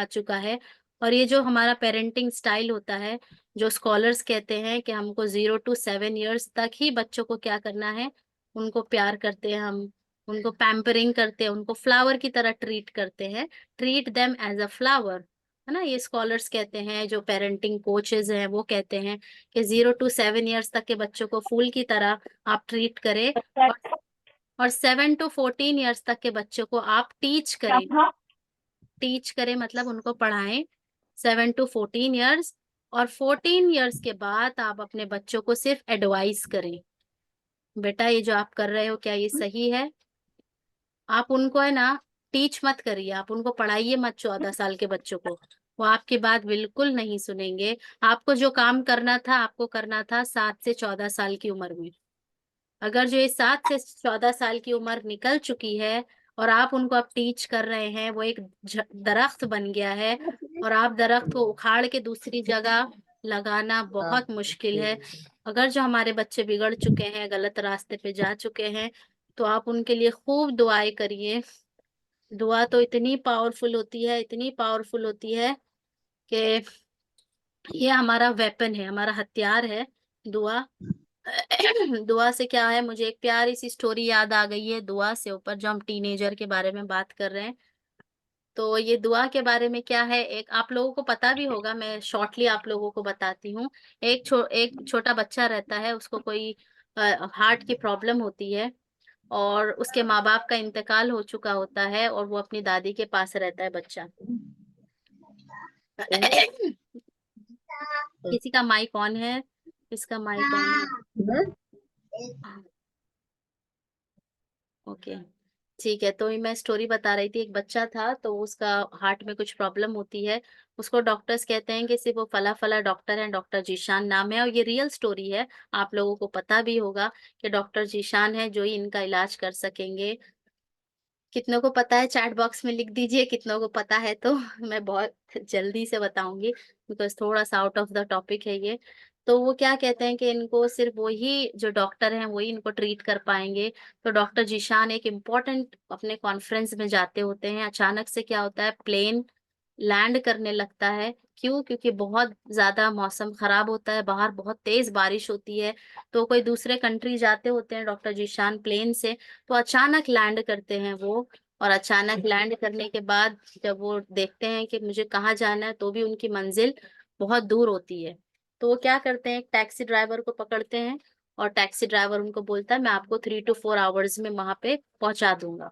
B: चुका है। और ये जो हमारा पेरेंटिंग स्टाइल होता है, जो स्कॉलर्स कहते हैं कि हमको 0 टू 7 इयर्स तक ही बच्चों को क्या करना है, उनको प्यार करते हैं हम, उनको पैम्परिंग करते हैं, उनको फ्लावर की तरह ट्रीट करते हैं, treat them as a flower, है ना? ये स्कॉलर्स कहते हैं, जो पेरेंटिंग कोचेज़ हैं वो कहते हैं कि 0 टू 7 इयर्स तक के बच्चों को फूल की तरह आप ट्रीट करें। और 7 टू 14 इयर्स तक के बच्चों को आप टीच करें मतलब उनको पढ़ाएँ, 7 टू 14 इयर्स। और 14 इयर्स के बाद आप अपने बच्चों को सिर्फ एडवाइस करें, बेटा ये जो आप कर रहे हो क्या ये सही है? आप उनको है ना टीच मत करिए, आप उनको पढ़ाइए मत 14 साल के बच्चों को, वो आपकी बात बिल्कुल नहीं सुनेंगे। आपको जो काम करना था, आपको करना था 7 से 14 साल की उम्र में। अगर जो ये 7 से 14 साल की उम्र निकल चुकी है और आप उनको अब टीच कर रहे हैं, वो एक दरख्त बन गया है और आप दरख्त को उखाड़ के दूसरी जगह लगाना बहुत मुश्किल है। अगर जो हमारे बच्चे बिगड़ चुके हैं, गलत रास्ते पे जा चुके हैं, तो आप उनके लिए खूब दुआएँ करिए। दुआ तो इतनी पावरफुल होती है, इतनी पावरफुल होती है कि ये हमारा वेपन है, हमारा हथियार है दुआ। दुआ से क्या है, मुझे एक प्यारी सी स्टोरी याद आ गई है दुआ से ऊपर, जो हम टीनेजर के बारे में बात कर रहे हैं। तो ये दुआ के बारे में क्या है, एक आप लोगों को पता भी होगा, मैं शॉर्टली आप लोगों को बताती हूँ। एक छोटा बच्चा रहता है, उसको कोई हार्ट की प्रॉब्लम होती है, और उसके माँ बाप का इंतकाल हो चुका होता है, और वो अपनी दादी के पास रहता है बच्चा। किसी का माइक ऑन है? किसका माइक ऑन है? ओके, ठीक है। तो ये मैं स्टोरी बता रही थी, एक बच्चा था, तो उसका हार्ट में कुछ प्रॉब्लम होती है। उसको डॉक्टर्स कहते हैं कि सिर्फ वो फला फला डॉक्टर है, डॉक्टर जीशान नाम है, और ये रियल स्टोरी है। आप लोगों को पता भी होगा कि डॉक्टर जीशान है जो ही इनका इलाज कर सकेंगे। कितनों को पता है चैट बॉक्स में लिख दीजिए, कितनों को पता है तो मैं बहुत जल्दी से बताऊंगी, बिकॉज थोड़ा सा आउट ऑफ द टॉपिक है ये। तो वो क्या कहते हैं कि इनको सिर्फ वही जो डॉक्टर हैं वही इनको ट्रीट कर पाएंगे। तो डॉक्टर जीशान एक इम्पोर्टेंट अपने कॉन्फ्रेंस में जाते होते हैं, अचानक से क्या होता है, प्लेन लैंड करने लगता है। क्यों? क्योंकि बहुत ज्यादा मौसम खराब होता है, बाहर बहुत तेज बारिश होती है। तो कोई दूसरे कंट्री जाते होते हैं डॉक्टर जीशान प्लेन से, तो अचानक लैंड करते हैं वो। और अचानक लैंड करने के बाद जब वो देखते हैं कि मुझे कहाँ जाना है, तो भी उनकी मंजिल बहुत दूर होती है। तो वो क्या करते हैं, एक टैक्सी ड्राइवर को पकड़ते हैं, और टैक्सी ड्राइवर उनको बोलता है मैं आपको 3 to 4 आवर्स में वहां पे पहुंचा दूंगा।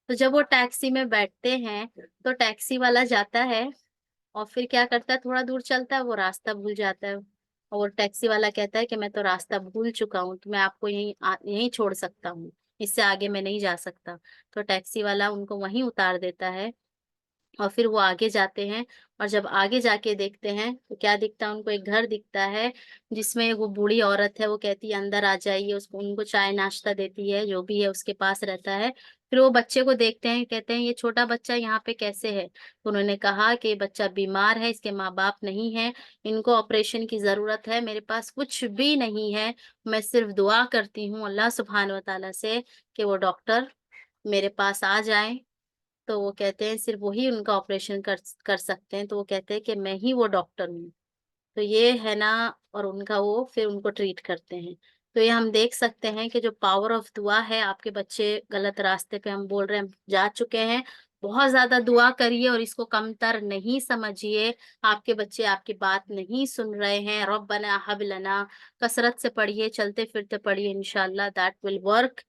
B: तो जब वो टैक्सी में बैठते हैं, तो टैक्सी वाला जाता है, और फिर क्या करता है, थोड़ा दूर चलता है, वो रास्ता भूल जाता है। और टैक्सी वाला कहता है कि मैं तो रास्ता भूल चुका हूँ, तो मैं आपको यहीं छोड़ सकता हूँ, इससे आगे मैं नहीं जा सकता। तो टैक्सी वाला उनको वहीं उतार देता है, और फिर वो आगे जाते हैं। और जब आगे जाके देखते हैं तो क्या दिखता है उनको, एक घर दिखता है जिसमें वो बूढ़ी औरत है, वो कहती है अंदर आ जाइए, उसको उनको चाय नाश्ता देती है, जो भी है उसके पास रहता है। फिर वो बच्चे को देखते हैं, कहते हैं ये छोटा बच्चा यहाँ पे कैसे है? तो उन्होंने कहा कि ये बच्चा बीमार है, इसके माँ बाप नहीं है, इनको ऑपरेशन की जरूरत है, मेरे पास कुछ भी नहीं है। मैं सिर्फ दुआ करती हूँ अल्लाह सुब्हान व तआला से कि वो डॉक्टर मेरे पास आ जाए। तो वो कहते हैं सिर्फ वही उनका ऑपरेशन कर कर सकते हैं। तो वो कहते हैं कि मैं ही वो डॉक्टर हूँ। तो ये है ना, और उनका वो फिर उनको ट्रीट करते हैं। तो ये हम देख सकते हैं कि जो पावर ऑफ दुआ है, आपके बच्चे गलत रास्ते पे हम बोल रहे हैं जा चुके हैं, बहुत ज्यादा दुआ करिए और इसको कमतर नहीं समझिए। आपके बच्चे आपकी बात नहीं सुन रहे हैं, रब्बना हब लना कसरत से पढ़िए, चलते फिरते पढ़िए, इंशाल्लाह दैट विल वर्क।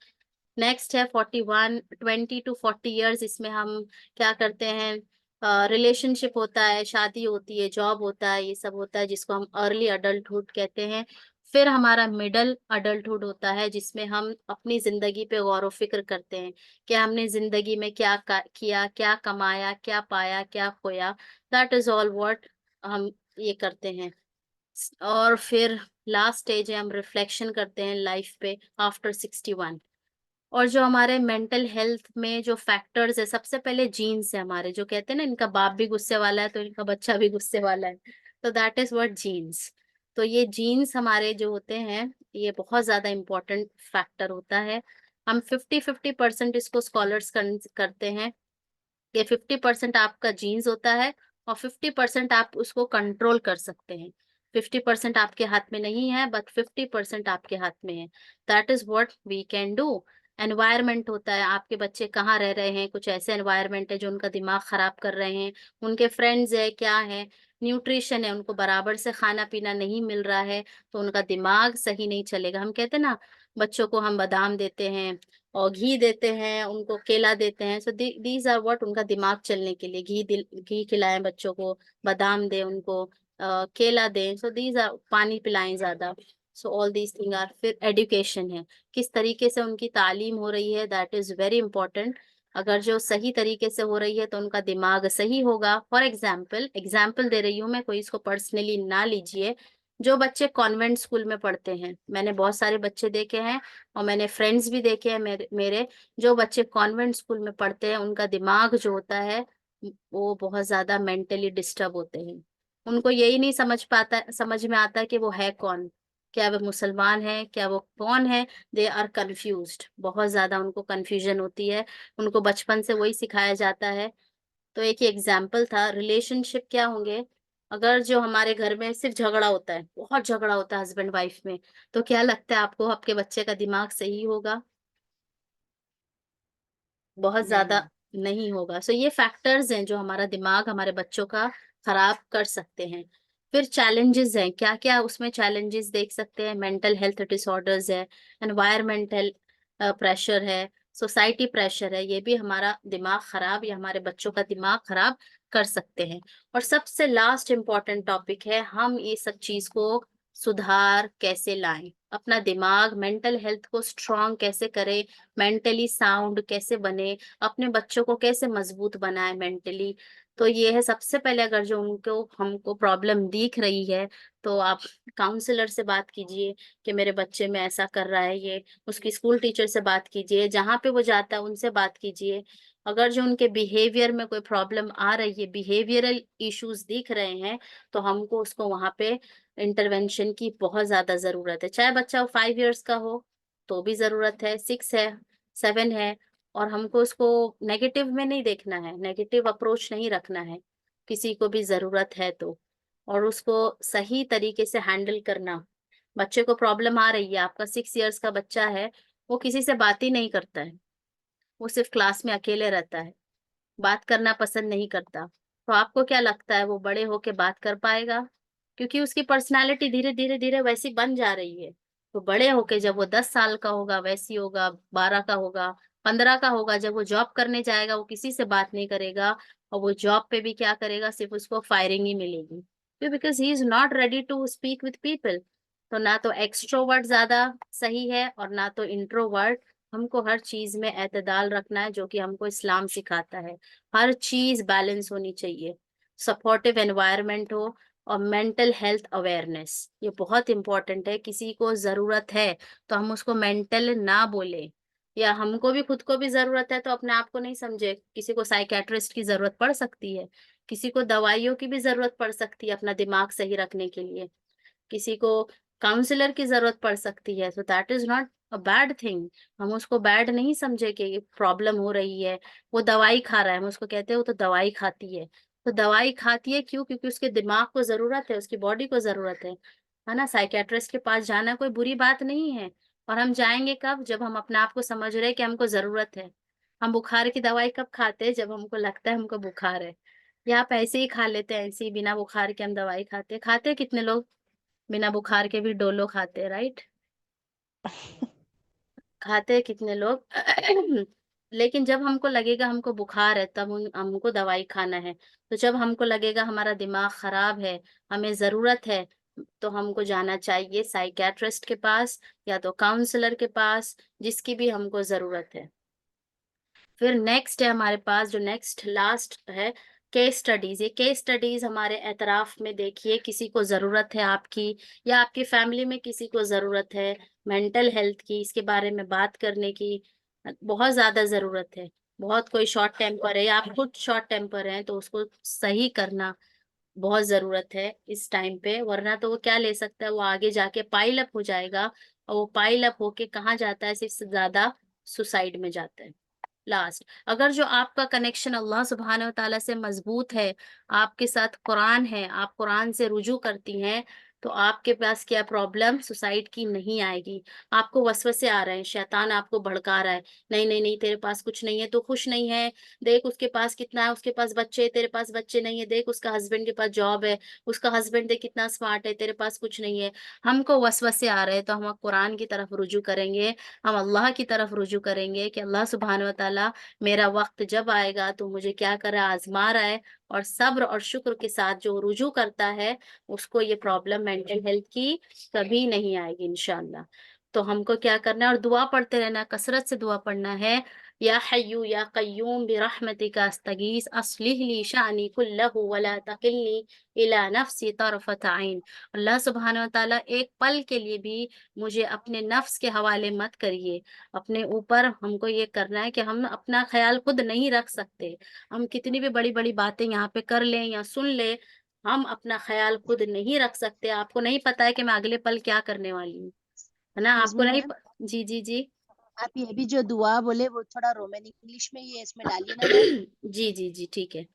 B: नेक्स्ट है 41, 20 to 40 ईयर्स। इसमें हम क्या करते हैं, रिलेशनशिप होता है, शादी होती है, जॉब होता है, ये सब होता है जिसको हम अर्ली अडल्टहुड कहते हैं। फिर हमारा मिडल अडल्टहुड होता है जिसमें हम अपनी जिंदगी पे गौर व फिक्र करते हैं कि हमने जिंदगी में क्या किया, क्या कमाया, क्या पाया, क्या खोया। दैट इज ऑल व्हाट हम ये करते हैं। और फिर लास्ट स्टेज है, हम रिफ्लेक्शन करते हैं लाइफ पे आफ्टर 61। और जो हमारे मेंटल हेल्थ में जो फैक्टर्स है, सबसे पहले जीन्स है हमारे, जो कहते हैं ना इनका बाप भी गुस्से वाला है तो इनका बच्चा भी गुस्से वाला है। तो दैट इज व्हाट जीन्स। तो ये जीन्स हमारे जो होते हैं, ये बहुत ज्यादा इम्पोर्टेंट फैक्टर होता है। हम 50-50% इसको स्कॉलर्स करते हैं कि 50% आपका जीन्स होता है, और 50% आप उसको कंट्रोल कर सकते हैं। 50% आपके हाथ में नहीं है, बट 50% आपके हाथ में है। That is what we can do. Environment होता है, आपके बच्चे कहाँ रह रहे हैं, कुछ ऐसे एनवायरमेंट है जो उनका दिमाग खराब कर रहे हैं, उनके फ्रेंड्स है क्या है, न्यूट्रिशन है, उनको बराबर से खाना पीना नहीं मिल रहा है, तो उनका दिमाग सही नहीं चलेगा। हम कहते हैं ना, बच्चों को हम बादाम देते हैं और घी देते हैं, उनको केला देते हैं, सो दीज आर व्हाट, उनका दिमाग चलने के लिए घी खिलाएं बच्चों को, बादाम दें उनको, केला दें, सो दीज आर, पानी पिलाएं ज्यादा। So all these thing are. फिर एजुकेशन है, किस तरीके से उनकी तालीम हो रही है, दैट इज वेरी इंपॉर्टेंट। अगर जो सही तरीके से हो रही है तो उनका दिमाग सही होगा। फॉर एग्जाम्पल एग्जाम्पल दे रही हूँ मैं, कोई इसको पर्सनली ना लीजिए। जो बच्चे कॉन्वेंट स्कूल में पढ़ते हैं, मैंने बहुत सारे बच्चे देखे हैं, और मैंने फ्रेंड्स भी देखे हैं मेरे जो बच्चे कॉन्वेंट स्कूल में पढ़ते हैं, उनका दिमाग जो होता है वो बहुत ज्यादा मेंटली डिस्टर्ब होते हैं। उनको यही नहीं समझ में आता कि वो है कौन। क्या वो मुसलमान है, क्या वो कौन है, दे आर कंफ्यूज्ड, बहुत ज्यादा उनको कंफ्यूजन होती है, उनको बचपन से वही सिखाया जाता है। तो एक ही एग्जाम्पल था, रिलेशनशिप क्या होंगे, अगर जो हमारे घर में सिर्फ झगड़ा होता है, बहुत झगड़ा होता है हस्बैंड वाइफ में, तो क्या लगता है आपको आपके बच्चे का दिमाग सही होगा? बहुत ज्यादा
A: नहीं।
B: नहीं होगा। सो ये फैक्टर्स हैं जो हमारा दिमाग हमारे बच्चों का खराब कर सकते हैं। फिर चैलेंजेस हैं, क्या क्या उसमें चैलेंजेस देख सकते हैं, मेंटल हेल्थ डिसऑर्डर्स है, एनवायरमेंटल प्रेशर है, सोसाइटी प्रेशर है, ये भी हमारा दिमाग खराब या हमारे बच्चों का दिमाग खराब कर सकते हैं। और सबसे लास्ट इम्पॉर्टेंट टॉपिक है, हम ये सब चीज को सुधार कैसे लाएं, अपना दिमाग मेंटल हेल्थ को स्ट्रांग कैसे करें, मेंटली साउंड कैसे बने, अपने बच्चों को कैसे मजबूत बनाए मेंटली। तो ये है सबसे पहले, अगर जो उनको हमको प्रॉब्लम दिख रही है, तो आप काउंसलर से बात कीजिए कि मेरे बच्चे में ऐसा कर रहा है ये, उसकी स्कूल टीचर से बात कीजिए, जहाँ पे वो जाता है उनसे बात कीजिए। अगर जो उनके बिहेवियर में कोई प्रॉब्लम आ रही है, बिहेवियरल इश्यूज दिख रहे हैं, तो हमको उसको वहां पे इंटरवेंशन की बहुत ज्यादा जरूरत है। चाहे बच्चा 5 इयर्स का हो तो भी जरूरत है, 6 है, 7 है। और हमको उसको नेगेटिव में नहीं देखना है, नेगेटिव अप्रोच नहीं रखना है, किसी को भी जरूरत है तो। और उसको सही तरीके से हैंडल करना। बच्चे को प्रॉब्लम आ रही है, आपका 6 इयर्स का बच्चा है, वो किसी से बात ही नहीं करता है, वो सिर्फ क्लास में अकेले रहता है, बात करना पसंद नहीं करता, तो आपको क्या लगता है वो बड़े होके बात कर पाएगा? क्योंकि उसकी पर्सनालिटी धीरे धीरे धीरे वैसी बन जा रही है। तो बड़े होके जब वो 10 साल का होगा वैसी होगा, 12 का होगा, 15 का होगा, जब वो जॉब करने जाएगा वो किसी से बात नहीं करेगा, और वो जॉब पे भी क्या करेगा, सिर्फ उसको फायरिंग ही मिलेगी, because he is not ready to speak with people. तो ना तो एक्सट्रोवर्ट ज्यादा सही है और ना तो इंट्रोवर्ट। हमको हर चीज में एतदाल रखना है, जो कि हमको इस्लाम सिखाता है। हर चीज बैलेंस होनी चाहिए, सपोर्टिव एनवायरनमेंट हो, और मेंटल हेल्थ अवेयरनेस, ये बहुत इंपॉर्टेंट है। किसी को जरूरत है तो हम उसको मेंटल ना बोले, या हमको भी खुद को भी जरूरत है तो अपने आप को नहीं समझे। किसी को साइकेट्रिस्ट की जरूरत पड़ सकती है, किसी को दवाइयों की भी जरूरत पड़ सकती है अपना दिमाग सही रखने के लिए, किसी को काउंसलर की जरूरत पड़ सकती है। सो that is not a bad thing, हम उसको बैड नहीं समझे कि ये प्रॉब्लम हो रही है। वो दवाई खा रहा है, हम उसको कहते हैं वो तो दवाई खाती है। तो दवाई खाती है क्यों? क्योंकि उसके दिमाग को जरूरत है, उसकी बॉडी को जरूरत है ना। साइकेट्रिस्ट के पास जाना कोई बुरी बात नहीं है। और हम जाएंगे कब? जब हम अपने आप को समझ रहे हैं कि हमको जरूरत है। हम बुखार की दवाई कब खाते हैं? जब हमको लगता है हमको बुखार है। या आप ऐसे ही खा लेते हैं, ऐसे ही बिना बुखार के हम दवाई खाते हैं कितने लोग बिना बुखार के भी डोलो खाते हैं, राइट? खाते हैं कितने लोग। लेकिन जब हमको लगेगा हमको बुखार है तब हमको दवाई खाना है। तो जब हमको लगेगा हमारा दिमाग खराब है, हमें जरूरत है, तो हमको जाना चाहिए साइकेट्रिस्ट के पास या तो काउंसलर के पास, जिसकी भी हमको जरूरत है। फिर नेक्स्ट है हमारे पास, जो नेक्स्ट लास्ट है, केस स्टडीज। ये केस स्टडीज हमारे एतराफ में देखिए, किसी को जरूरत है आपकी, या आपकी फैमिली में किसी को जरूरत है मेंटल हेल्थ की, इसके बारे में बात करने की बहुत ज्यादा जरूरत है। बहुत कोई शॉर्ट टेम्पर है या आप खुद शॉर्ट टेम्पर हैं, तो उसको सही करना बहुत जरूरत है इस टाइम पे, वरना तो वो क्या ले सकता है, वो आगे जाके पाइल अप हो जाएगा, और वो पाइल अप होके कहाँ जाता है, सिर्फ ज्यादा सुसाइड में जाता है। लास्ट, अगर जो आपका कनेक्शन अल्लाह सुब्हानहू व तआला से मजबूत है, आपके साथ कुरान है, आप कुरान से रुजू करती हैं, तो आपके पास क्या प्रॉब्लम सुसाइड की नहीं आएगी। आपको वसवसे आ रहे हैं, शैतान आपको भड़का रहा है, नहीं नहीं नहीं तेरे पास कुछ नहीं है, तो खुश नहीं है, देख उसके पास कितना है, उसके पास बच्चे है, तेरे पास बच्चे नहीं है, देख उसका हस्बैंड के पास जॉब है, उसका हस्बैंड देख कितना स्मार्ट है, तेरे पास कुछ नहीं है। हमको वसवसे आ रहे हैं तो हम कुरान की तरफ रुजू करेंगे, हम अल्लाह की तरफ रुजू करेंगे कि अल्लाह सुब्हानहू व तआला मेरा वक्त जब आएगा तो मुझे क्या कर रहा है, आजमा रहा है। और सब्र और शुक्र के साथ जो रुजू करता है, उसको ये प्रॉब्लम मेंटल हेल्थ की कभी नहीं आएगी इंशाल्लाह। तो हमको क्या करना है, और दुआ पढ़ते रहना, कसरत से दुआ पढ़ना है। या हय्यू या कय्यूम बिरहमतिका अस्तगीस अस्लिह ली शानी कुल्लहु वला तकिलनी इला नफ्सी तरफत ऐन। अल्लाह सुब्हानहू व तआला एक पल के लिए भी मुझे अपने नफ्स के हवाले मत करिए। अपने ऊपर हमको ये करना है कि हम अपना ख्याल खुद नहीं रख सकते। हम कितनी भी बड़ी बड़ी बातें यहाँ पे कर लें या सुन लें, हम अपना ख्याल खुद नहीं रख सकते, आपको नहीं पता है कि मैं अगले पल क्या करने वाली हूँ, है ना?
C: एक्सक्यूज
B: आपको
C: मी
B: नहीं
C: मैम,
B: जी, जी, जी।
C: आप ये भी जो दुआ बोले वो थोड़ा रोमन इंग्लिश में ये इसमें डालिए ना मैम।
B: जी, जी, जी, ठीक है।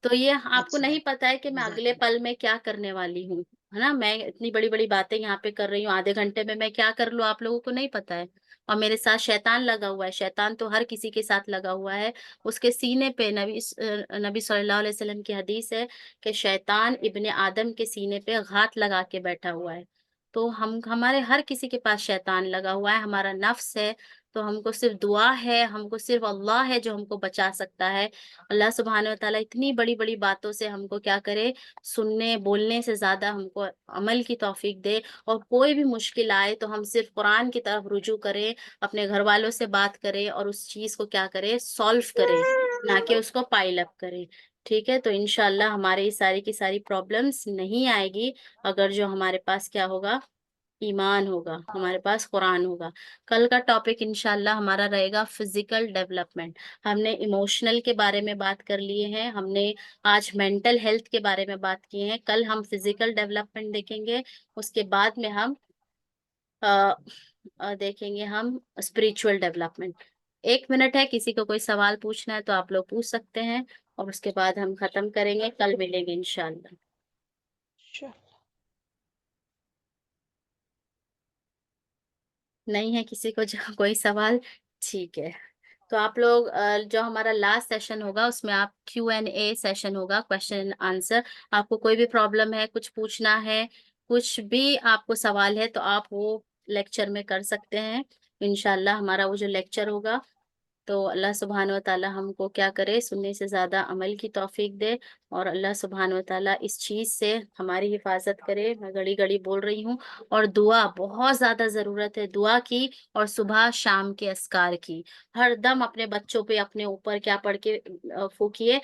B: तो ये आपको
C: अच्छा,
B: नहीं पता है कि मैं अगले
C: जज़ाकल्लाह।
B: पल में क्या करने वाली हूँ, है ना? मैं इतनी बड़ी-बड़ी बातें यहाँ पे कर रही हूँ, आधे घंटे में मैं क्या कर लूँ आप लोगों को नहीं पता है। और मेरे साथ शैतान लगा हुआ है, शैतान तो हर किसी के साथ लगा हुआ है। उसके सीने पे नबी सल्लल्लाहु अलैहि वसल्लम की हदीस है कि शैतान इब्ने आदम के सीने पे घात लगा के बैठा हुआ है। तो हम हमारे हर किसी के पास शैतान लगा हुआ है, हमारा नफ्स है, तो हमको सिर्फ़ दुआ है, हमको सिर्फ़ अल्लाह है जो हमको बचा सकता है। अल्लाह सुब्हानहू व तआला इतनी बड़ी-बड़ी बातों से हमको क्या करे, सुनने, बोलने से ज़्यादा हमको अमल की तौफ़ीक दे और कोई भी मुश्किल आए तो हम सिर्फ़ कुरान की तरफ रुजू करें, अपने घरवालों से बात करें और उस चीज़ को क्या करें, सॉल्व करें, ना कि उसको पाइल अप करें। ठीक है? तो इंशाअल्लाह हमारी ये सारी की सारी प्रॉब्लम्स नहीं आएगी, अगर जो हमारे पास क्या होगा, ईमान होगा, हमारे पास कुरान होगा। कल का टॉपिक इंशाअल्लाह हमारा रहेगा फिज़िकल डेवलपमेंट। हमने इमोशनल के बारे में बात कर लिए हैं, हमने आज मेंटल हेल्थ के बारे में बात की है, कल हम फिज़िकल डेवलपमेंट देखेंगे, उसके बाद में हम अ देखेंगे हम स्पिरिचुअल डेवलपमेंट। 1 मिनट है, किसी को कोई सवाल पूछना है तो आप लोग पूछ सकते हैं और उसके बाद हम खत्म करेंगे, कल मिलेंगे इंशाअल्लाह।
A: Sure.
B: नहीं है किसी को जो कोई सवाल? ठीक है। तो आप लोग जो हमारा लास्ट सेशन होगा उसमें आप Q&A सेशन होगा, क्वेश्चन एंड आंसर। आपको कोई भी प्रॉब्लम है, कुछ पूछना है, कुछ भी आपको सवाल है तो आप वो लेक्चर में कर सकते हैं। इंशाअल्लाह हमारा वो जो लेक्चर होगा तो अल्लाह सुब्हान व तआला हमको क्या करे, सुनने से ज़्यादा अमल की तौफ़ीक दे और अल्लाह सुब्हान व तआला इस चीज़ से हमारी हिफ़ाज़त करे। मैं घड़ी-घड़ी बोल रही हूँ और दुआ बहुत ज़्यादा ज़रूरत है दुआ की और सुबह शाम के अस्कार की। हर दम अपने बच्चों पे अपने ऊपर क्या पढ़ के फूँकिए,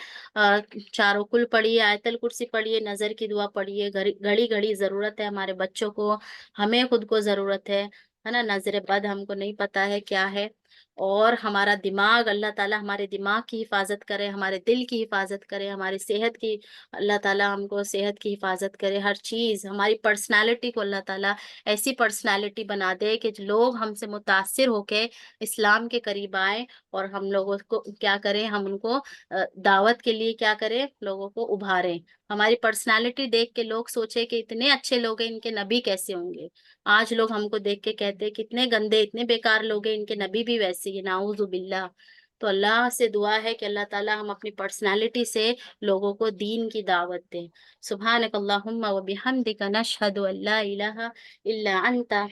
B: चारों कुल पढ़िए, आयतल कुर्सी पढ़िए, नज़र की दुआ पढ़िए, घड़ी-घड़ी ज़रूरत है हमारे बच्चों को, हमें खुद को ज़रूरत है ना? नज़र बद हमको नहीं पता है क्या है। और हमारा दिमाग अल्लाह ताला हमारे दिमाग की हिफ़ाज़त करे, हमारे दिल की हिफ़ाज़त करे, हमारी सेहत की अल्लाह ताला हमको सेहत की हिफ़ाज़त करे, हर चीज़ हमारी पर्सनैलिटी को अल्लाह ताला ऐसी पर्सनैलिटी बना दे कि लोग हमसे मुतासिर होके इस्लाम के करीब आएँ और हम लोगों को क्या करें, हम उनको दावत के लिए क्या करें, लोगों को उभारें। हमारी पर्सनैलिटी देख के लोग सोचे कि इतने अच्छे लोग हैं, इनके नबी कैसे होंगे? आज लोग हमको देख के कहते हैं कितने गंदे, इतने बेकार लोग हैं, इनके नबी भी वैसे ही हैं, नाऊज़ु बिल्लाह। तो अल्लाह से दुआ है कि अल्लाह ताला हम अपनी पर्सनैलिटी से लोगों को दीन की दावत दें। सुब्हानक अल्लाहुम्मा व बिहम्दिका नशहदु अन ला इलाहा इल्ला अंता